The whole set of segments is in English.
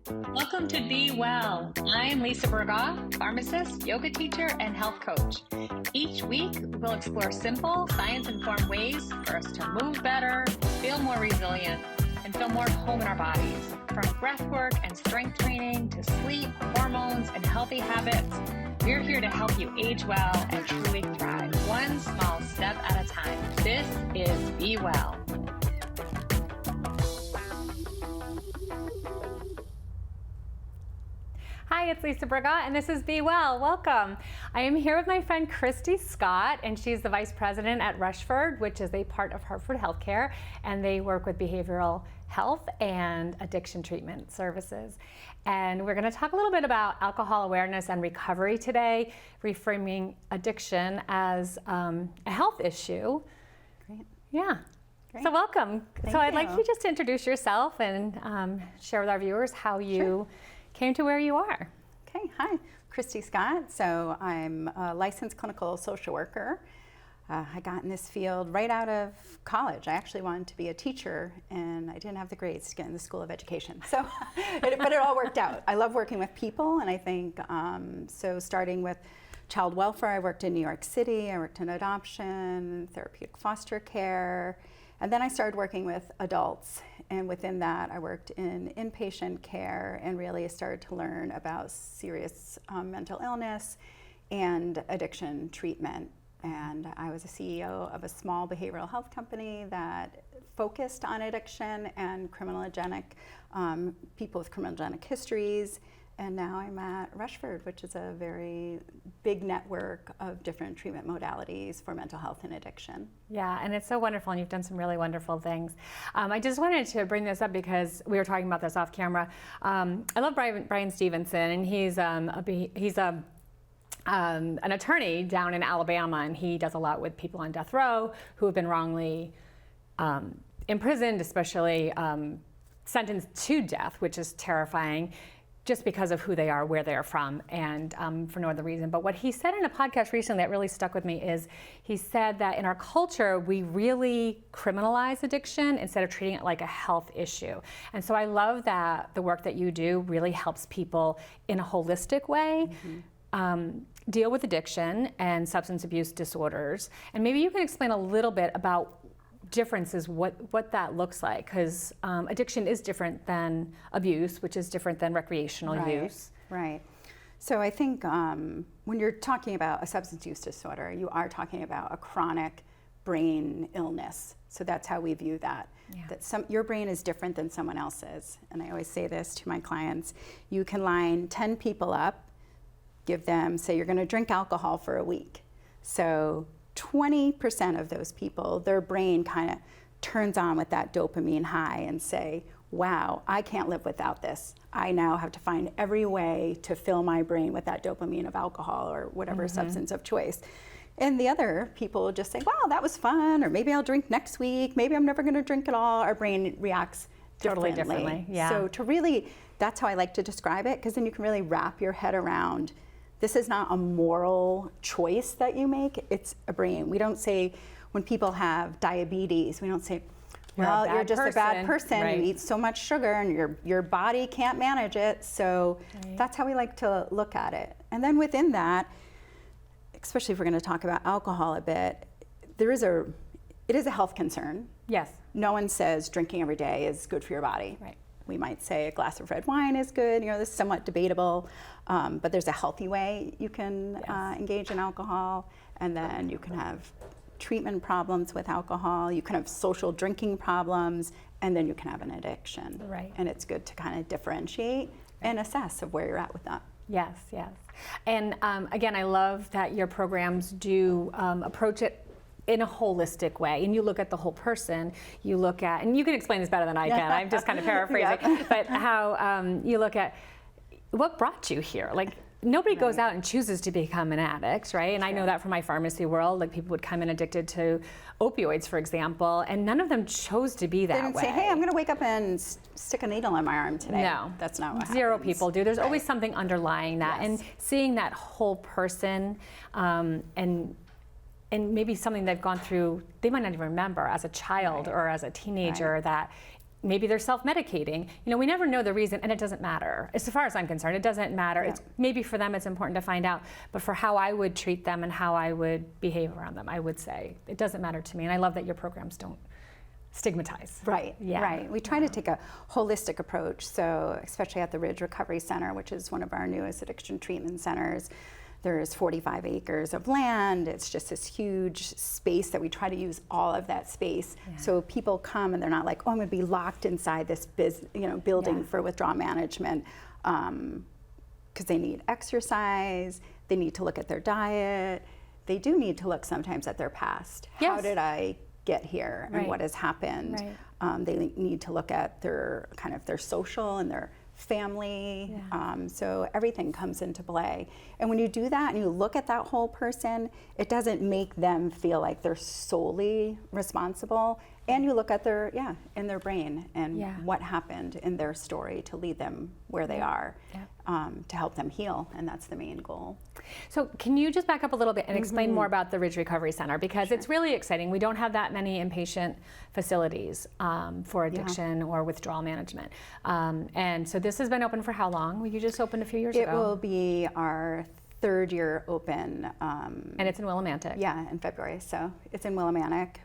Welcome to Be Well. I'm Lisa Bergaw, pharmacist, yoga teacher, and health coach. Each week, we'll explore simple, science-informed ways for us to move better, feel more resilient, and feel more at home in our bodies. From breath work and strength training to sleep, hormones, and healthy habits, we're here to help you age well and truly thrive, one small step at a time. This is Be Well. Hi, it's Lisa Bergaw, and this is Be Well. Welcome. I am here with my friend Kristie Scott, and she's the Vice President at Rushford, which is a part of Hartford Healthcare, and they work with behavioral health and addiction treatment services. And we're going to talk a little bit about alcohol awareness and recovery today, reframing addiction as a health issue. Great. Yeah. Great. So welcome. Thank so I'd you. like you just to introduce yourself and share with our viewers how you came to where you are. Okay, hi, Kristie Scott. So I'm a licensed clinical social worker. I got in this field right out of college. I actually wanted to be a teacher, and I didn't have the grades to get in the School of Education. So, but it all worked out. I love working with people, and I think, so starting with child welfare, I worked in New York City, I worked in adoption, therapeutic foster care, and then I started working with adults. And within that, I worked in inpatient care and really started to learn about serious mental illness and addiction treatment. And I was a CEO of a small behavioral health company that focused on addiction and criminogenic, people with criminogenic histories. And now I'm at Rushford, which is a very big network of different treatment modalities for mental health and addiction. Yeah, and it's so wonderful, and you've done some really wonderful things. I just wanted to bring this up because we were talking about this off camera. I love Brian Stevenson, and he's an attorney down in Alabama, and he does a lot with people on death row who have been wrongly imprisoned, especially sentenced to death, which is terrifying, just because of who they are, where they are from, and for no other reason. But what he said in a podcast recently that really stuck with me is he said that in our culture, we really criminalize addiction instead of treating it like a health issue. And so I love that the work that you do really helps people in a holistic way deal with addiction and substance abuse disorders. And maybe you can explain a little bit about differences, what that looks like, because addiction is different than abuse, which is different than recreational use. Right. So I think when you're talking about a substance use disorder, you are talking about a chronic brain illness. So that's how we view that. Yeah. That your brain is different than someone else's. And I always say this to my clients: you can line 10 people up, give them, say you're going to drink alcohol for a week. So 20% of those people, their brain kind of turns on with that dopamine high and say, wow, I can't live without this. I now have to find every way to fill my brain with that dopamine of alcohol or whatever substance of choice. And the other people just say, wow, that was fun, or maybe I'll drink next week, maybe I'm never going to drink at all. Our brain reacts totally differently. Yeah. So to really, that's how I like to describe it, because then you can really wrap your head around, this is not a moral choice that you make, it's a brain. We don't say, when people have diabetes, we don't say, well, you're just a bad person, right. You eat so much sugar and your body can't manage it. So that's how we like to look at it. And then within that, especially if we're going to talk about alcohol a bit, it is a health concern. Yes. No one says drinking every day is good for your body. Right. We might say a glass of red wine is good. This is somewhat debatable, but there's a healthy way you can engage in alcohol, and then you can have treatment problems with alcohol. You can have social drinking problems, and then you can have an addiction. Right. And it's good to kind of differentiate and assess of where you're at with that. Yes, yes. And again, I love that your programs do approach it in a holistic way, and you look at the whole person. You look at, and you can explain this better than I can, I'm just kind of paraphrasing, but how you look at what brought you here. Like, nobody goes out and chooses to become an addict, right? And I know that from my pharmacy world, like people would come in addicted to opioids, for example, and none of them chose to be that way. They didn't say, hey, I'm going to wake up and stick a needle in my arm today. No. That's not what Zero happens. people do. There's always something underlying that. Yes. And seeing that whole person and maybe something they've gone through, they might not even remember as a child or as a teenager, that maybe they're self-medicating. We never know the reason, and it doesn't matter. As far as I'm concerned, it doesn't matter. Yeah. It's maybe for them it's important to find out, but for how I would treat them and how I would behave around them, I would say it doesn't matter to me. And I love that your programs don't stigmatize. Right, Yeah. right. We try to take a holistic approach. So especially at the Ridge Recovery Center, which is one of our newest addiction treatment centers, there's 45 acres of land. It's just this huge space that we try to use all of that space. Yeah. So people come and they're not like, oh, I'm gonna be locked inside this building Yeah. for withdrawal management, because they need exercise, they need to look at their diet, they do need to look sometimes at their past. How Yes. did I get here and Right. what has happened? Right. They need to look at their their social and their family. Yeah. So everything comes into play. And when you do that and you look at that whole person, it doesn't make them feel like they're solely responsible. And you look at their, in their brain and Yeah. what happened in their story to lead them where they are, to help them heal. And that's the main goal. So can you just back up a little bit and explain more about the Ridge Recovery Center? Because it's really exciting. We don't have that many inpatient facilities for addiction or withdrawal management. And so this has been open for how long? Well, you just opened a few years ago. It will be our third year open. And it's in Willimantic. Yeah, in February. So it's in Willimantic.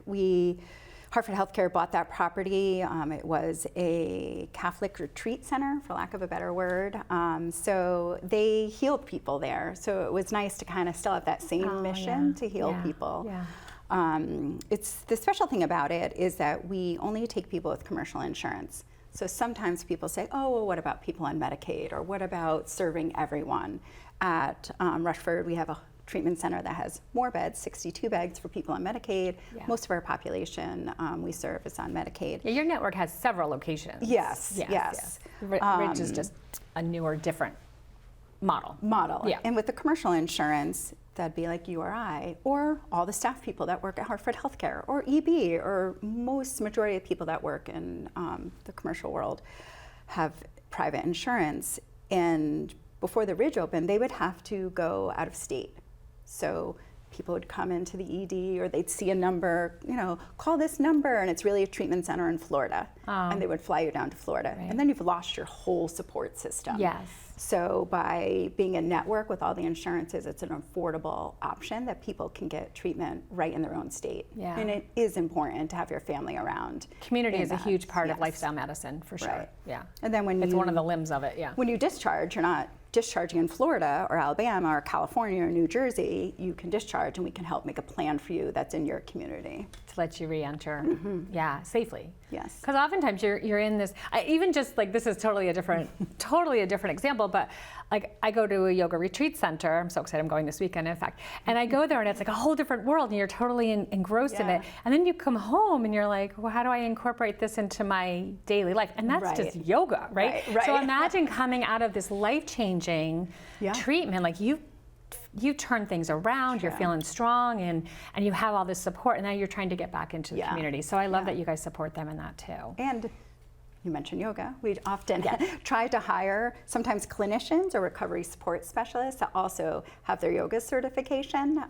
Hartford Healthcare bought that property. It was a Catholic retreat center, for lack of a better word. So they healed people there. So it was nice to kind of still have that same mission to heal people. Yeah. It's the special thing about it is that we only take people with commercial insurance. So sometimes people say, oh, well, what about people on Medicaid? Or what about serving everyone? At Rushford, we have a treatment center that has more beds, 62 beds for people on Medicaid. Yeah. Most of our population we serve is on Medicaid. Yeah, your network has several locations. Yes. Ridge is just a newer, different model. Yeah. And with the commercial insurance, that'd be like you or I, or all the staff people that work at Hartford Healthcare, or EB, or most majority of people that work in the commercial world have private insurance. And before the Ridge opened, they would have to go out of state. So people would come into the ED, or they'd see a number, call this number, and it's really a treatment center in Florida. And they would fly you down to Florida. Right. And then you've lost your whole support system. Yes. So by being a network with all the insurances, it's an affordable option that people can get treatment right in their own state. Yeah. And it is important to have your family around. Community in is a that. huge part of Yes. lifestyle medicine, for sure. Right. Yeah. And then when it's one of the limbs of it, yeah. when you discharge, you're not discharging in Florida or Alabama or California or New Jersey. You can discharge, and we can help make a plan for you that's in your community. To let you re-enter, safely. Yes. Because oftentimes you're in this, even just like, this is totally a different example, but like I go to a yoga retreat center. I'm so excited I'm going this weekend, in fact. And I go there and it's like a whole different world, and you're totally engrossed in it. And then you come home and you're like, well, how do I incorporate this into my daily life? And that's just yoga, right? Right. So imagine coming out of this life-changing treatment, like you turn things around, you're feeling strong, and you have all this support, and now you're trying to get back into the community. So I love that you guys support them in that too. And you mentioned yoga. We often try to hire sometimes clinicians or recovery support specialists that also have their yoga certification,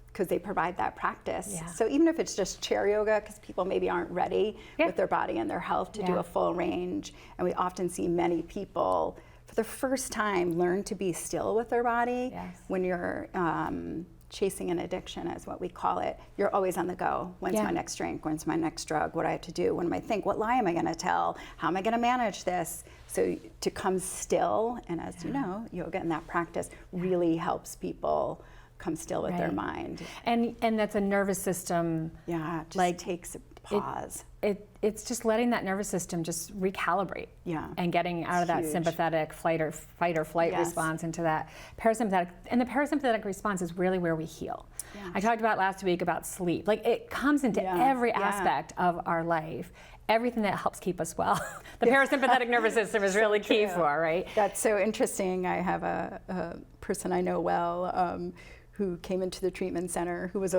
because they provide that practice. Yeah. So even if it's just chair yoga, because people maybe aren't ready with their body and their health to do a full range, and we often see many people for the first time learn to be still with their body. When you're chasing an addiction, is what we call it. You're always on the go. When's my next drink? When's my next drug? What do I have to do? When am I think? What lie am I going to tell? How am I going to manage this? So to come still, and as you know, yoga and that practice really helps people come still with their mind. And that's a nervous system. Yeah, it just like takes a pause. It's just letting that nervous system just recalibrate. Yeah. And getting out of that sympathetic fight or flight response into that parasympathetic. And the parasympathetic response is really where we heal. Yeah. I talked about last week about sleep. Like, it comes into every aspect of our life. Everything that helps keep us well. The parasympathetic nervous system is really key for, right? That's so interesting. I have a person I know well who came into the treatment center who was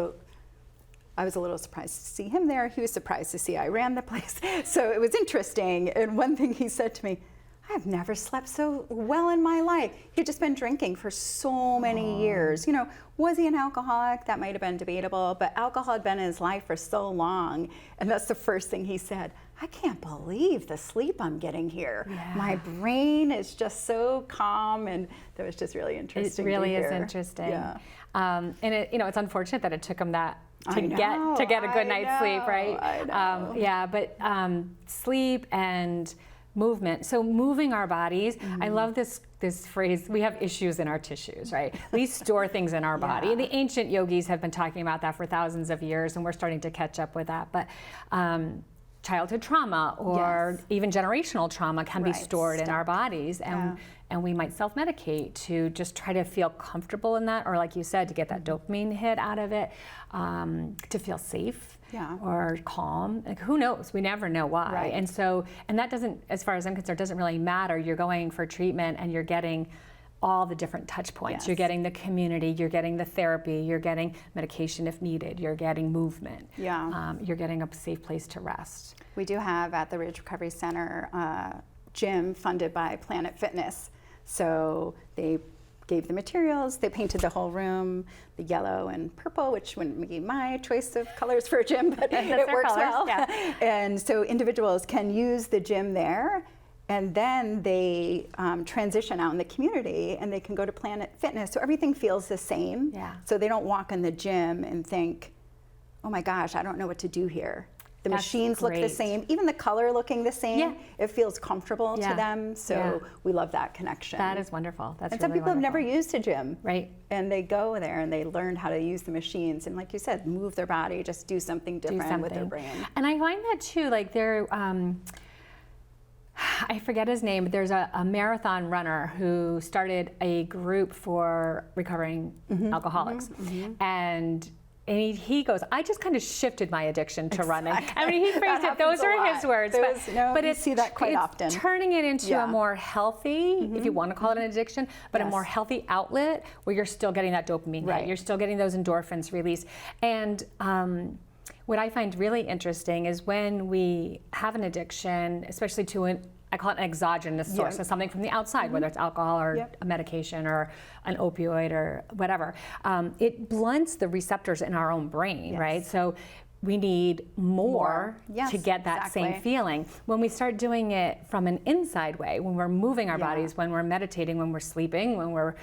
I was a little surprised to see him there. He was surprised to see I ran the place. So it was interesting. And one thing he said to me, I've never slept so well in my life. He'd just been drinking for so many years. You know, was he an alcoholic? That might have been debatable, but alcohol had been in his life for so long. And that's the first thing he said. I can't believe the sleep I'm getting here. Yeah. My brain is just so calm, and that was just really interesting. It really to is hear. interesting. Yeah. And it, you know, it's unfortunate that it took him that to I get a good night's sleep, know, right? I know. Yeah, but sleep and movement. So moving our bodies. I love this phrase. We have issues in our tissues, right? We store things in our body. And the ancient yogis have been talking about that for thousands of years, and we're starting to catch up with that. But childhood trauma or even generational trauma can be stored in our bodies, and we might self-medicate to just try to feel comfortable in that, or like you said, to get that dopamine hit out of it, to feel safe or calm. Like, who knows? We never know why. Right. And so, and that doesn't, as far as I'm concerned, doesn't really matter. You're going for treatment and you're getting all the different touch points. Yes. You're getting the community, you're getting the therapy, you're getting medication if needed, you're getting movement. You're getting a safe place to rest. We do have at the Ridge Recovery Center a gym funded by Planet Fitness. So they gave the materials, they painted the whole room, the yellow and purple, which wouldn't be my choice of colors for a gym, but it works well. Yeah. And so individuals can use the gym there, and then they transition out in the community and they can go to Planet Fitness. So everything feels the same. So they don't walk in the gym and think, oh my gosh, I don't know what to do here. The machines look the same, even the color looking the same. It feels comfortable to them. So we love that connection. That is wonderful. That's and some really people wonderful. have never used a gym. Right. And they go there and they learn how to use the machines. And like you said, move their body, just do something different with their brain. And I find that too, like there, I forget his name, but there's a marathon runner who started a group for recovering alcoholics. And he goes, I just kind of shifted my addiction to running. I mean, he phrased it, those are his words. But you see that quite often. Turning it into a more healthy, if you want to call it an addiction, but a more healthy outlet where you're still getting that dopamine hit, you're still getting those endorphins released. And what I find really interesting is when we have an addiction, especially to I call it an exogenous source, so something from the outside, whether it's alcohol or a medication or an opioid or whatever. It blunts the receptors in our own brain, right? So we need more to get that same feeling. When we start doing it from an inside way, when we're moving our bodies, when we're meditating, when we're sleeping, when we're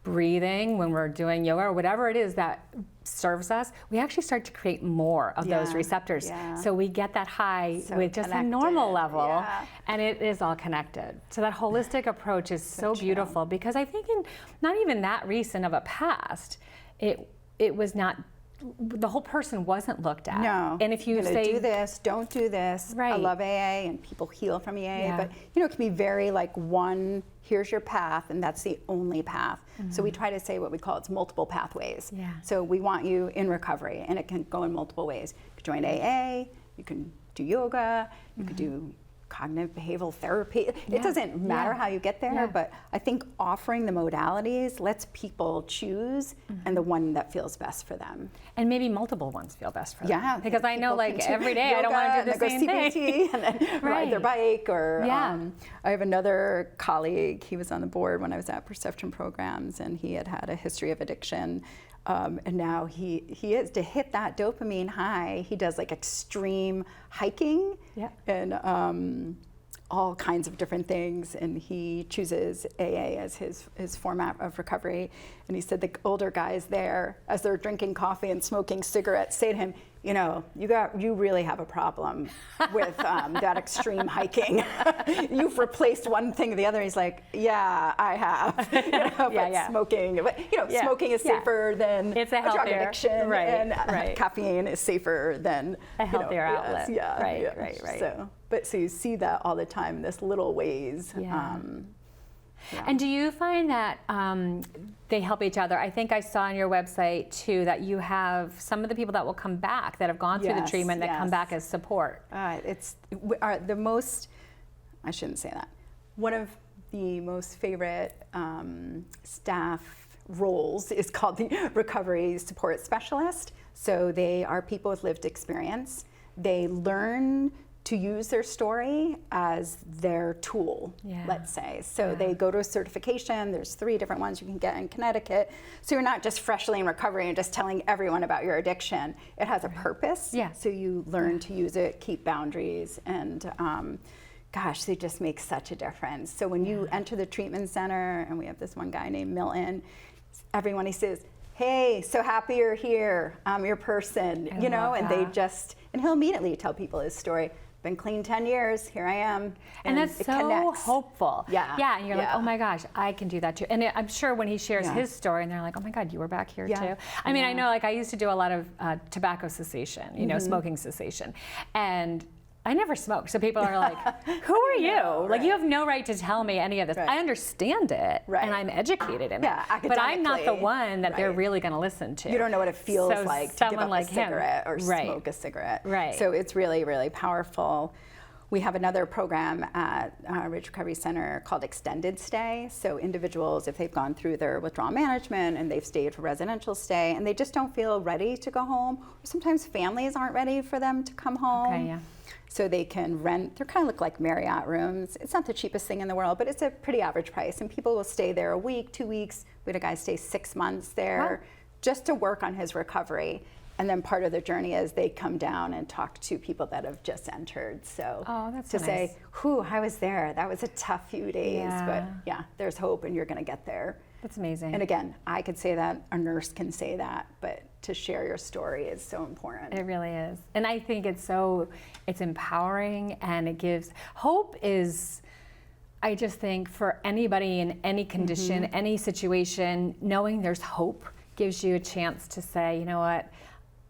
breathing, when we're doing yoga or whatever it is that serves us, we actually start to create more of those receptors. So we get that high with just a normal level, and it is all connected. So that holistic approach is so beautiful, because I think in not even that recent of a past, it was not, the whole person wasn't looked at. No. And if you say, do this, don't do this. I love AA and people heal from AA, but you know, it can be very like one, here's your path, and that's the only path. So we try to say what we call it's multiple pathways. So we want you in recovery, and it can go in multiple ways. You can join AA, you can do yoga, you could do cognitive behavioral therapy. It doesn't matter how you get there, but I think offering the modalities lets people choose and the one that feels best for them. And maybe multiple ones feel best for them. Yeah. Because I know like every day I don't want to do the same thing. And then ride their bike or I have another colleague, he was on the board when I was at Perception Programs, and he had a history of addiction. And now he is, to hit that dopamine high, he does like extreme hiking and all kinds of different things, and he chooses AA as his format of recovery. And he said the older guys there, as they're drinking coffee and smoking cigarettes, say to him, you know, you really have a problem with that extreme hiking. You've replaced one thing with the other. He's like, yeah, I have. You know, but smoking, smoking is safer than it's a drug addiction, and caffeine is safer than a healthier outlet. Right. So you see that all the time in this little ways. And do you find that they help each other? I think I saw on your website too that you have some of the people that will come back that have gone through the treatment that come back as support. It's the most, I shouldn't say that, one of the most favorite staff roles is called the Recovery Support Specialist. So they are people with lived experience. They learn to use their story as their tool, let's say. So they go to a certification. There's 3 different ones you can get in Connecticut. So you're not just freshly in recovery and just telling everyone about your addiction. It has a purpose. So you learn to use it, keep boundaries, and gosh, they just make such a difference. So when you enter the treatment center, and we have this one guy named Milton, everyone, he says, hey, so happy you're here. I'm your person, you know, and they just, and he'll immediately tell people his story. Been clean 10 years, here I am. And that's so connects. hopeful. And you're like, oh my gosh, I can do that too. And I'm sure when he shares his story, and they're like, oh my God, you were back here too. I mean, I know, like, I used to do a lot of tobacco cessation, you know, smoking cessation. And I never smoked, so people are like, who are you? Like, you have no right to tell me any of this. I understand it, and I'm educated in it, but I'm not the one that they're really going to listen to. You don't know what it feels like to give up like a cigarette or smoke a cigarette. So it's really, really powerful. We have another program at Ridge Recovery Center called Extended Stay. So individuals, if they've gone through their withdrawal management and they've stayed for residential stay and they just don't feel ready to go home, or sometimes families aren't ready for them to come home. So they can rent, they kind of look like Marriott rooms. It's not the cheapest thing in the world, but it's a pretty average price. And people will stay there a week, 2 weeks. We had a guy stay 6 months there just to work on his recovery. And then part of the journey is they come down and talk to people that have just entered. So to say, whew, I was there. That was a tough few days, but yeah, there's hope and you're gonna get there. That's amazing. And again, I could say that, a nurse can say that, but to share your story is so important. It really is. And I think it's empowering, and it gives, hope is, I just think for anybody in any condition, any situation, knowing there's hope gives you a chance to say, you know what,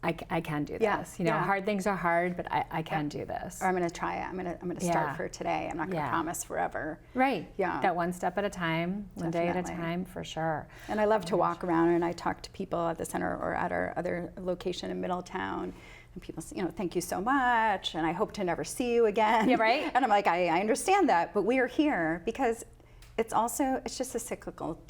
I can do this. You know, hard things are hard, but I can do this. Or I'm going to try it. I'm going to start for today. I'm not going to promise forever. That one step at a time, one day at a time, for sure. And I love to walk around and I talk to people at the center or at our other location in Middletown. And people say, you know, thank you so much, and I hope to never see you again. And I'm like, I understand that, but we are here because it's just a cyclical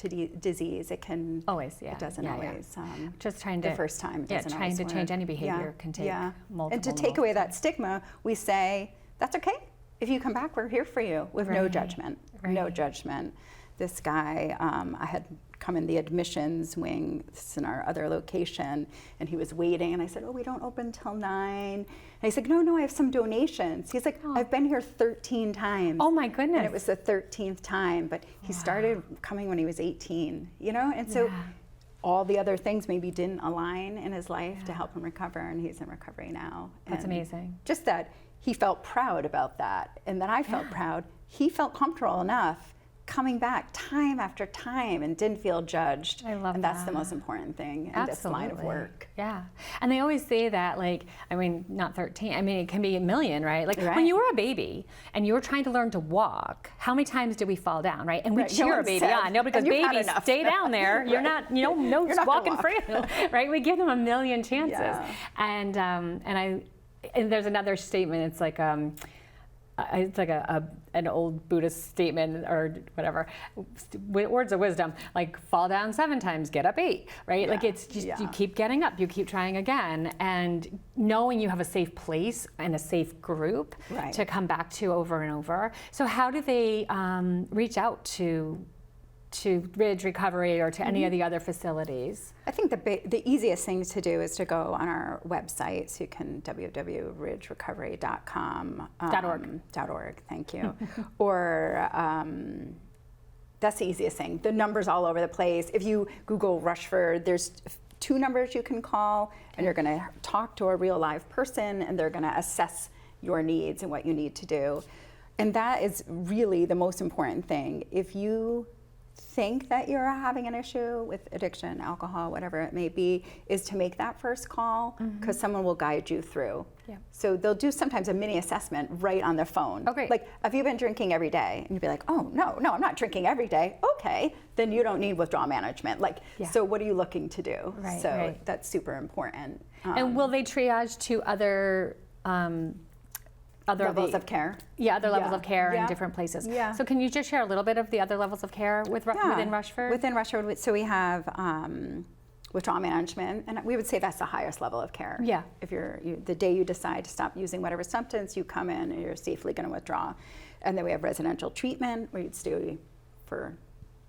disease. It can always, it doesn't always. Just trying to the first time. Trying to change any behavior can take multiple. And to take away that stigma, we say that's okay. If you come back, we're here for you with no judgment. No judgment. This guy, I had come in the admissions wing, this is in our other location, and he was waiting, and I said, oh, we don't open till 9. And he's like, no, I have some donations. He's like, I've been here 13 times. Oh my goodness. And it was the 13th time, but he started coming when he was 18, you know? And so all the other things maybe didn't align in his life to help him recover, and he's in recovery now. That's amazing. Just that he felt proud about that, and then I felt proud. He felt comfortable enough coming back time after time and didn't feel judged. I love and that's the most important thing in this line of work. And they always say that, like, I mean, not 13, I mean, it can be a million, right? Like when you were a baby and you were trying to learn to walk, how many times did we fall down, right? And we cheer a baby on. No, because babies, stay down there. You're not, you know, no walking free, right? We give them a million chances. And there's another statement, it's like an old Buddhist statement or whatever, words of wisdom, like fall down 7 times, get up 8, right? Like it's just, you keep getting up, you keep trying again, and knowing you have a safe place and a safe group to come back to over and over. So how do they reach out to Ridge Recovery or to any of the other facilities? I think the easiest thing to do is to go on our website, so you can www.ridgerecovery.com. .org, thank you. Or that's the easiest thing. The number's all over the place. If you Google Rushford, there's 2 numbers you can call, and you're gonna talk to a real live person, and they're gonna assess your needs and what you need to do. And that is really the most important thing. If you think that you're having an issue with addiction, alcohol, whatever it may be, is to make that first call, because someone will guide you through. So they'll do sometimes a mini assessment right on their phone. Like, have you been drinking every day? And you'd be like, oh, no, I'm not drinking every day. Okay, then you don't need withdrawal management. Like, so what are you looking to do? That's super important. And will they triage to other levels of care? Other levels of care in different places. So can you just share a little bit of the other levels of care within Rushford? Within Rushford, so we have withdrawal management, and we would say that's the highest level of care. Yeah. If the day you decide to stop using whatever substance, you come in and you're safely going to withdraw. And then we have residential treatment where you'd stay for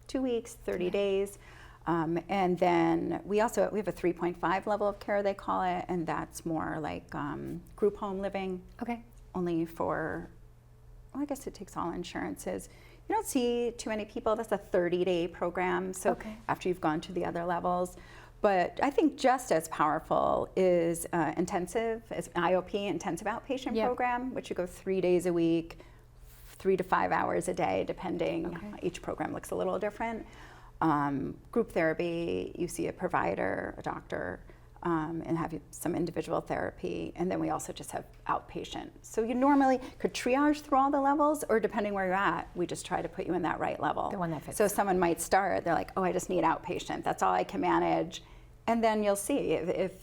2 weeks, 30 days. And then we have a 3.5 level of care, they call it, and that's more like group home living. Okay. Only for, I guess it takes all insurances. You don't see too many people. That's a 30-day program, so after you've gone to the other levels. But I think just as powerful is IOP, intensive outpatient program, which you go 3 days a week, 3 to 5 hours a day, depending. Each program looks a little different. Group therapy, you see a provider, a doctor, and have some individual therapy. And then we also just have outpatient. So you normally could triage through all the levels, or depending where you're at, we just try to put you in that right level. The one that fits. So someone might start, they're like, oh, I just need outpatient. That's all I can manage. And then you'll see if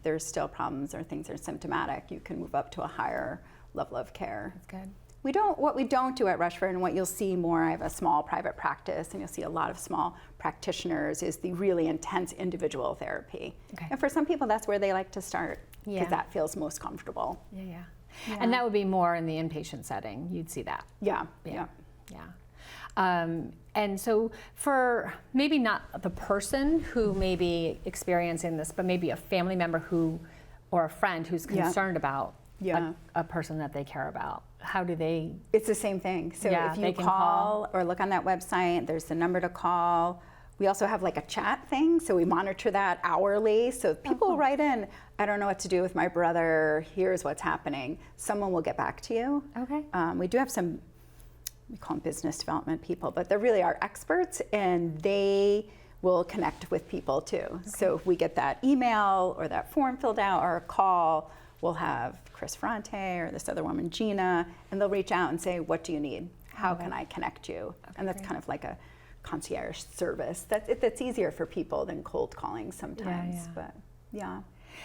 there's still problems or things are symptomatic, you can move up to a higher level of care. That's good. What we don't do at Rushford, and what you'll see more, I have a small private practice, and you'll see a lot of small practitioners, is the really intense individual therapy. And for some people, that's where they like to start, because that feels most comfortable. Yeah. And that would be more in the inpatient setting. You'd see that. Yeah. And so for maybe not the person who may be experiencing this, but maybe a family member or a friend who's concerned about a person that they care about, how do they? It's the same thing. So if you call or look on that website, there's the number to call. We also have like a chat thing, so we monitor that hourly. So people write in, I don't know what to do with my brother, here's what's happening. Someone will get back to you. Okay. We do have some, we call them business development people, but they really are experts, and they will connect with people too. So if we get that email or that form filled out or a call, we'll have Chris Ferrante or this other woman, Gina, and they'll reach out and say, what do you need? How can I connect you? And that's kind of like a concierge service. That's easier for people than cold calling sometimes, but yeah.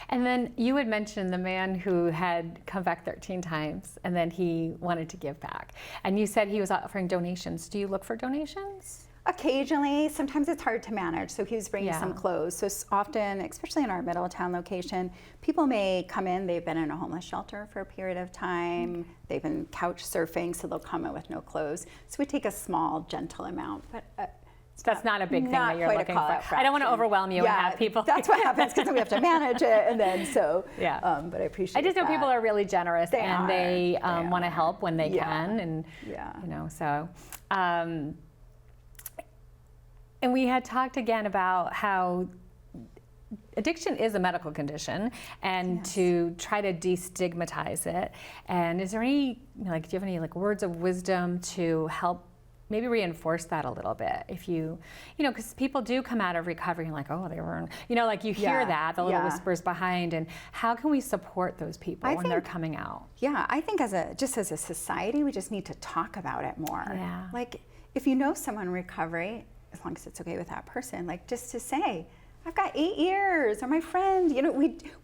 And then you had mentioned the man who had come back 13 times and then he wanted to give back. And you said he was offering donations. Do you look for donations? Occasionally, sometimes it's hard to manage. So he was bringing some clothes. So often, especially in our Middletown location, people may come in, they've been in a homeless shelter for a period of time, they've been couch surfing, so they'll come in with no clothes. So we take a small, gentle amount, but that's not a big thing that you're looking for. I don't want to overwhelm you and have people. That's what happens, because we have to manage it, and then but I appreciate. I just know that. People are really generous, they want to help when they can, and so. And we had talked again about how addiction is a medical condition, and to try to destigmatize it. And is there any, do you have any words of wisdom to help maybe reinforce that a little bit? If because people do come out of recovery and oh, they were, you hear that, the little whispers behind, and how can we support those people when they're coming out? Yeah, I think as a society, we just need to talk about it more. Yeah. If you know someone in recovery, as long as it's okay with that person, just to say, I've got 8 years, or my friend,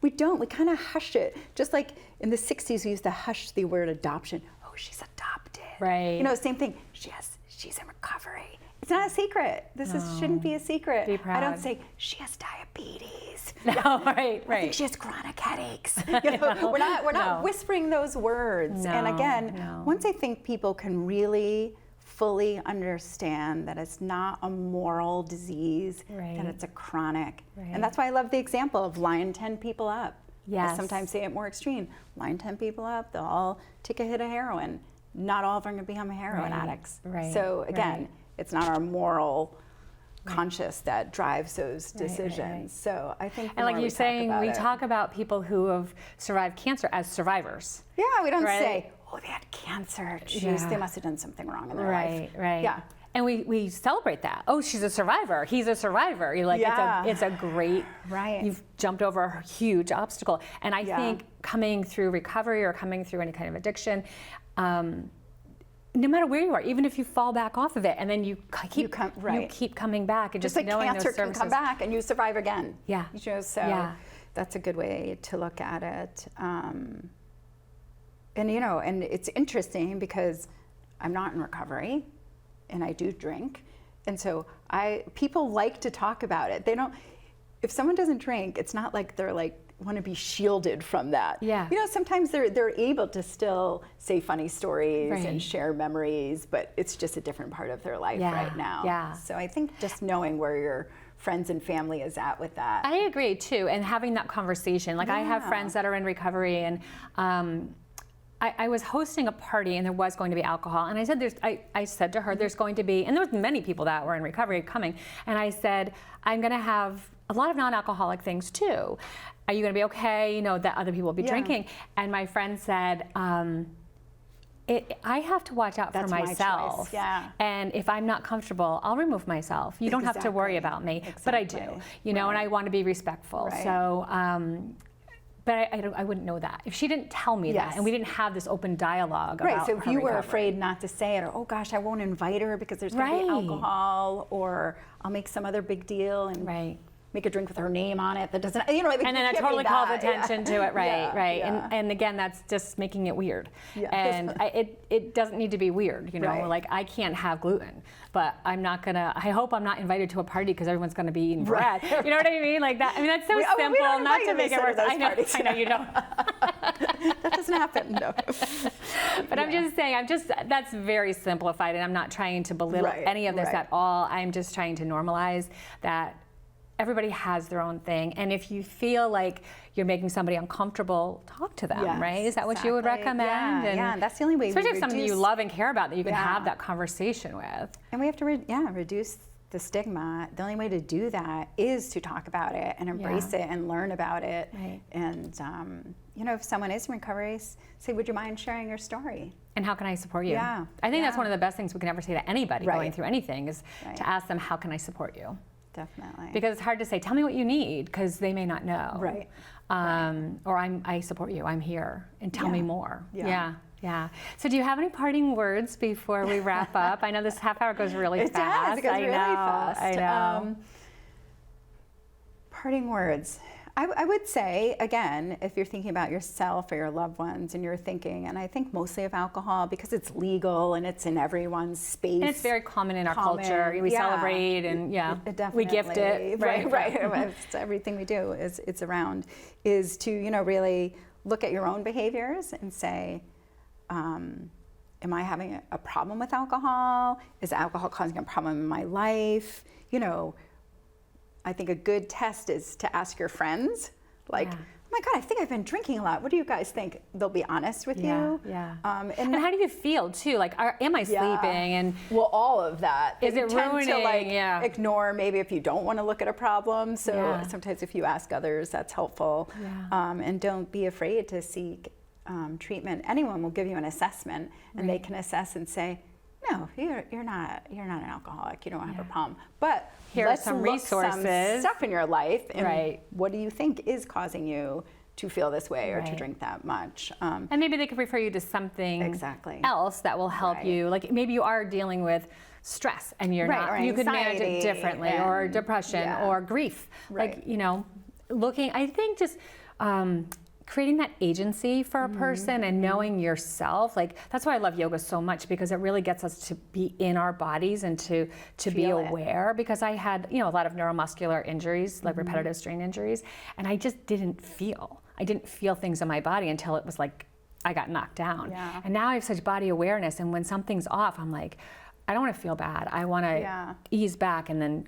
we kind of hush it. Just like in the 60s, we used to hush the word adoption. Oh, she's adopted. Right. Same thing. She's in recovery. It's not a secret. Shouldn't be a secret. Be proud. I don't say, she has diabetes. No, right. I think she has chronic headaches. We're not whispering those words. No, and again, once I think people can really fully understand that it's not a moral disease, that it's a chronic. And that's why I love the example of line 10 people up. Yes. I sometimes say it more extreme. Line 10 people up, they'll all take a hit of heroin. Not all of them are going to become heroin addicts. Right. So again, it's not our moral conscience that drives those decisions. So I think and like you're saying, we talk about people who have survived cancer as survivors. Yeah, we don't say, oh, they had cancer. Jeez, they must have done something wrong in their life. Right. Yeah. And we celebrate that. Oh, she's a survivor. He's a survivor. You're like, it's a great, you've jumped over a huge obstacle. And I think coming through recovery or coming through any kind of addiction, no matter where you are, even if you fall back off of it, and then you keep coming back, and just like knowing cancer those services can come back and you survive again. Yeah. That's a good way to look at it. And and it's interesting because I'm not in recovery, and I do drink, and so people like to talk about it. They don't. if someone doesn't drink, it's not like they're like want to be shielded from that. Yeah. You know, sometimes they're able to still say funny stories Right. and share memories, but it's just a different part of their life Yeah, right now. yeah. So I think just knowing where your friends and family is at with that. I agree too, and having that conversation. Like I have Yeah. friends that are in recovery, and I was hosting a party, and there was going to be alcohol, and I said, I said to her, there's going to be, and there was many people that were in recovery coming, and I said, I'm going to have a lot of non-alcoholic things too. Are you going to be okay? You know that other people will be Yeah. drinking, and my friend said. I have to watch out That's for my myself. choice, yeah. And if I'm not comfortable, I'll remove myself. You don't have to worry Exactly. about me, but I do. Exactly. You know, and Right. I want to be respectful. Right. So, but I wouldn't know that if she didn't tell me that, Yes. and we didn't have this open dialogue Right, about so if her you were recovery. afraid not to say it, or oh gosh, I won't invite her because there's going to be Right. alcohol, or I'll make some other big deal and Right. make a drink with her name on it that doesn't, you know, And then that totally calls attention to it, right? Yeah, right. yeah. And again, that's just making it weird. Yeah. And it doesn't need to be weird, you know. Right. Like I can't have gluten, but I'm not gonna. I hope I'm not invited to a party because everyone's gonna be eating bread. Right. You know what I mean? Like that. I mean, that's so We don't simple. Not invite to you make it to worse. those I know. parties. I know you don't. That doesn't happen, no. But I'm just saying, that's very simplified, and I'm not trying to belittle Right, any of this right. at all. I'm just trying to normalize that everybody has their own thing. And if you feel like you're making somebody uncomfortable, talk to them, Yes, right? Is that what you would exactly. recommend? Yeah, And yeah, that's the only way we especially if somebody you reduce- love and care about that you can Yeah. have that conversation with. And we have to, reduce the stigma. The only way to do that is to talk about it and embrace it and learn about it. Right. And, you know, if someone is in recovery, say, would you mind sharing your story? And how can I support you? Yeah, I think that's yeah. one of the best things we can ever say to anybody Right. going through anything is Right. to ask them, how can I support you? Definitely. Because it's hard to say, tell me what you need, because they may not know. Right. Or I support you, I'm here, and tell me Yeah. more. Yeah. Yeah. Yeah. So do you have any parting words before we wrap up? I know this half hour goes really It fast. does. It goes I really know, fast. I know. Parting words. I would say, again, if you're thinking about yourself or your loved ones and you're thinking, and I think mostly of alcohol because it's legal and it's in everyone's space. And it's very common in our Common, culture. We yeah. celebrate and Definitely. we gift it. Right. It's everything we do it's around, is to, you know, really look at your own behaviors and say, am I having a problem with alcohol? Is alcohol causing a problem in my life? You know, I think a good test is to ask your friends, like, Yeah. oh my God, I think I've been drinking a lot. What do you guys think? They'll be honest with you. Yeah. And how do you feel too? Like, am I Yeah. sleeping? And well, all of that. Is You it tend ruining? to like Yeah. ignore maybe if you don't want to look at a problem. So Yeah. sometimes if you ask others, that's helpful. Yeah. And don't be afraid to seek treatment. Anyone will give you an assessment, and they can assess and say, no, you're not an alcoholic. You don't have a problem. But Here are let's some look resources. stuff in your life, and Right. what do you think is causing you to feel this way or to Right. drink that much? And maybe they could refer you to something Exactly. else that will help Right. you. Like maybe you are dealing with stress and you're Right, not, or you could manage it anxiety differently, or and- depression yeah. or grief. Right. Like, you know, I think just creating that agency for a person and knowing yourself. Like that's why I love yoga so much, because it really gets us to be in our bodies and to be Feel it. aware. Because I had, you know, a lot of neuromuscular injuries, like repetitive strain injuries, and I just didn't feel. I didn't feel things in my body until it was like I got knocked down. Yeah. And now I have such body awareness, and when something's off, I'm like, I don't want to feel bad. I want to Yeah. ease back and then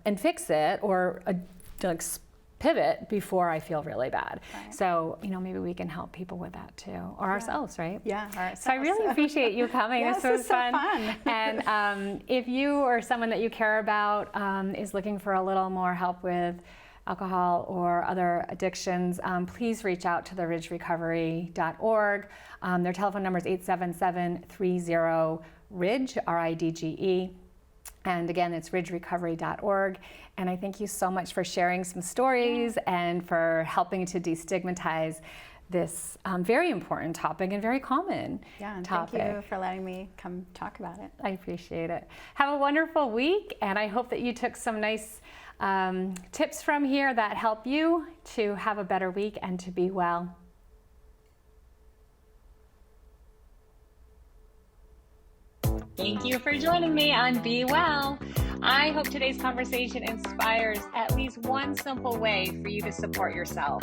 and fix it, or like pivot before I feel really bad. Right. So, you know, maybe we can help people with that too, or ourselves, right? Yeah, ourselves. So I really appreciate you coming. Yes, this was it's so fun. fun. And if you or someone that you care about is looking for a little more help with alcohol or other addictions, please reach out to the ridgerecovery.org. Their telephone number is 877-30-RIDGE, RIDGE. And again, it's ridgerecovery.org. And I thank you so much for sharing some stories and for helping to destigmatize this very important topic and very common Yeah, and topic. thank you for letting me come talk about it. I appreciate it. Have a wonderful week, and I hope that you took some nice tips from here that help you to have a better week and to be well. Thank you for joining me on Be Well. I hope today's conversation inspires at least one simple way for you to support yourself.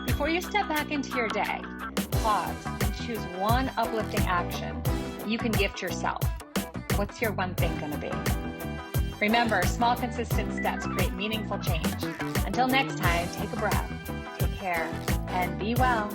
Before you step back into your day, pause and choose one uplifting action you can gift yourself. What's your one thing going to be? Remember, small, consistent steps create meaningful change. Until next time, take a breath, take care, and be well.